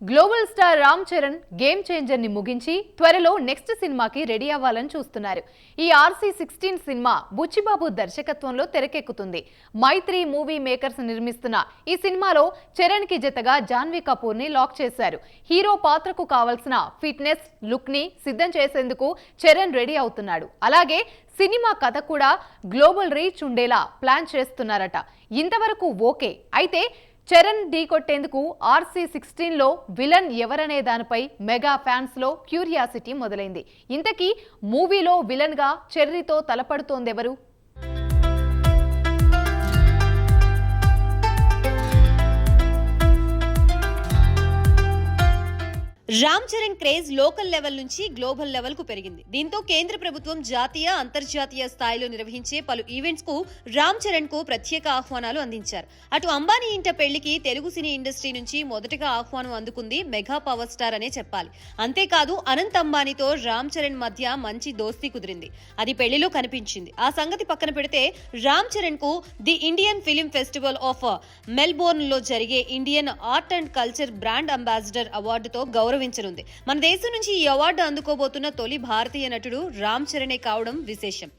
Global star Ram Charan game changer ని ముగించి త్వరలో నెక్స్ట్ సినిమాకి రెడీ అవ్వాలని చూస్తున్నారు. ఈ RC16 సినిమా బుచ్చిబాబు దర్శకత్వంలో తెరకెక్కుతుంది. మైత్రి మూవీ మేకర్స్ నిర్మిస్తున్న ఈ సినిమాలో చరణ్ కి జతగా జాన్వీ కపూర్ ని లాక్ చేశారు. హీరో పాత్రకు కావాల్సిన ఫిట్నెస్ లుక్ ని సిద్ధం చేసేందుకు చరణ్ రెడీ అవుతున్నాడు. అలాగే సినిమా కథ కూడా గ్లోబల్ రీచ్ ఉండేలా ప్లాన్ చేస్తున్నారట. ఇంతవరకు ఓకే. అయితే చరణ్ ఢీకొట్టేందుకు RC16 లో విలన్ ఎవరనే దానిపై మెగా ఫ్యాన్స్ లో క్యూరియాసిటీ మొదలైంది. ఇంతకీ మూవీలో విలన్ గా చెర్రీతో తలపడుతోందెవరు? Ram Charan craze local level నుంచి గ్లోబల్ లెవెల్ కు పెరిగింది. దీంతో కేంద్ర ప్రభుత్వం జాతీయ అంతర్జాతీయ స్థాయిలో నిర్వహించే పలు ఈవెంట్స్ కు రామ్ చరణ్ కు ప్రత్యేక ఆహ్వానాలు అందించారు. అటు అంబానీ ఇంట పెళ్లికి తెలుగు సినీ ఇండస్ట్రీ నుంచి మొదటగా ఆహ్వానం అందుకుంది మెగా పవర్ స్టార్ అనే చెప్పాలి. అంతేకాదు అనంత్ అంబానీతో రామ్ చరణ్ మధ్య మంచి దోస్తీ కుదిరింది. అది పెళ్లిలో కనిపించింది. ఆ సంగతి పక్కన పెడితే రామ్ చరణ్ కు the Indian film festival of Melbourne లో జరిగే Indian art and culture brand ambassador అవార్డుతో గౌరవించనుంది. మన దేశం నుంచి ఈ అవార్డు అందుకోబోతున్న తొలి భారతీయ నటుడు రామ్ చరణే కావడం విశేషం.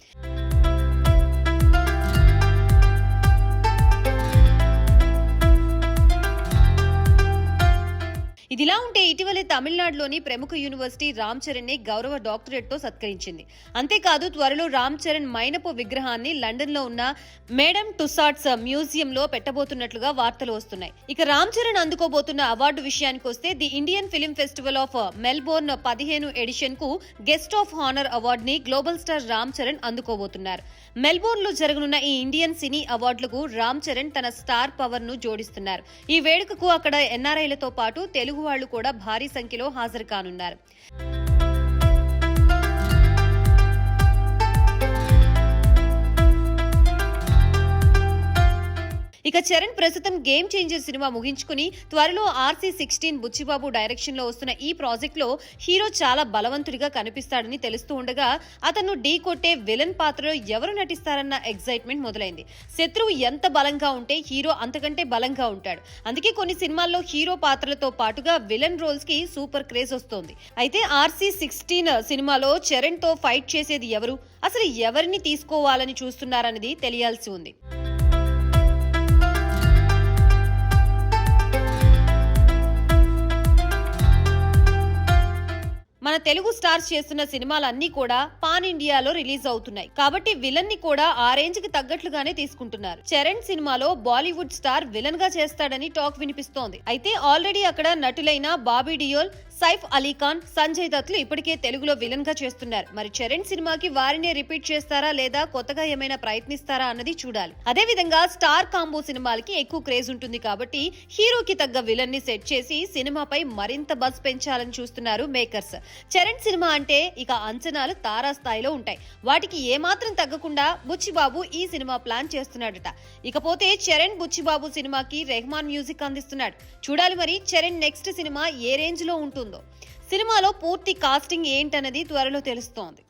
ఇదిలా ఉంటే ఇటీవలే తమిళనాడులోని ప్రముఖ యూనివర్సిటీ రామ్ చరణ్ ని గౌరవ డాక్టరేట్ తో సత్కరించింది. అంతేకాదు త్వరలో రామ్ చరణ్ మైనపు విగ్రహాన్ని లండన్ లో ఉన్న మేడమ్ టుసాట్స్ మ్యూజియం లో పెట్టబోతున్నట్లుగా వార్తలు వస్తున్నాయి. ఇక రామ్ చరణ్ అందుకోబోతున్న అవార్డు విషయానికి వస్తే the Indian film festival of Melbourne 15 edition కు గెస్ట్ ఆఫ్ హానర్ అవార్డు ని గ్లోబల్ స్టార్ రామ్ చరణ్ అందుకోబోతున్నారు. మెల్బోర్న్ లో జరగనున్న ఈ ఇండియన్ సినీ అవార్డులకు రామ్ చరణ్ తన స్టార్ పవర్ ను జోడిస్తున్నారు. ఈ వేడుకకు అక్కడ ఎన్ఆర్ఐలతో పాటు తెలుగు వాళ్ళు కూడా భారీ సంఖ్యలో హాజరు కానున్నారు. ఇక చరణ్ ప్రస్తుతం గేమ్ చేంజర్ సినిమా ముగించుకుని త్వరలో RC16 బుచ్చిబాబు డైరెక్షన్ లో వస్తున్న ఈ ప్రాజెక్ట్ లో హీరో చాలా బలవంతుడిగా కనిపిస్తాడని తెలుస్తూ ఉండగా అతను ఢీ కొట్టే విలన్ పాత్రలో ఎవరు నటిస్తారన్న ఎక్సైట్మెంట్ మొదలైంది. శత్రువు ఎంత బలంగా ఉంటే హీరో అంతకంటే బలంగా ఉంటాడు. అందుకే కొన్ని సినిమాల్లో హీరో పాత్రలతో పాటుగా విలన్ రోల్స్ కి సూపర్ క్రేజ్ వస్తోంది. అయితే RC16 సినిమాలో చరణ్ తో ఫైట్ చేసేది ఎవరు, అసలు ఎవరిని తీసుకోవాలని చూస్తున్నారనేది తెలియాల్సి ఉంది. మన తెలుగు స్టార్స్ చేస్తున్న సినిమాలన్నీ కూడా పాన్ ఇండియాలో రిలీజ్ అవుతున్నాయి కాబట్టి విలన్ ని కూడా ఆ రేంజ్ కి తగ్గట్లుగానే తీసుకుంటున్నారు. చరణ్ సినిమాలో బాలీవుడ్ స్టార్ విలన్ గా చేస్తాడని టాక్ వినిపిస్తోంది. అయితే ఆల్రెడీ అక్కడ నటులైన బాబీ డియోల్, సైఫ్ అలీ ఖాన్, సంజయ్ దత్లు ఇప్పటికే తెలుగులో విలన్ గా చేస్తున్నారు. మరి చరణ్ సినిమాకి వారినే రిపీట్ చేస్తారా లేదా కొత్తగా ఏమైనా ప్రయత్నిస్తారా అన్నది చూడాలి. అదే విధంగా స్టార్ కాంబో సినిమాలకి ఎక్కువ క్రేజ్ ఉంటుంది కాబట్టి హీరోకి తగ్గ విలన్ ని సెట్ చేసి సినిమాపై మరింత బజ్ పెంచాలని చూస్తున్నారు మేకర్స్. చరణ్ సినిమా అంటే ఇక అంచనాలు తారాస్థాయిలో ఉంటాయి. వాటికి ఏమాత్రం తగ్గకుండా బుచ్చిబాబు ఈ సినిమా ప్లాన్ చేస్తున్నాడట. ఇకపోతే చరణ్ బుచ్చిబాబు సినిమాకి రెహమాన్ మ్యూజిక్ అందిస్తున్నాడు. చూడాలి మరి చరణ్ నెక్స్ట్ సినిమా ఏ రేంజ్ లో ఉంటుందో. సినిమాలో పూర్తి కాస్టింగ్ ఏంటన్నది త్వరలో తెలుస్తోంది.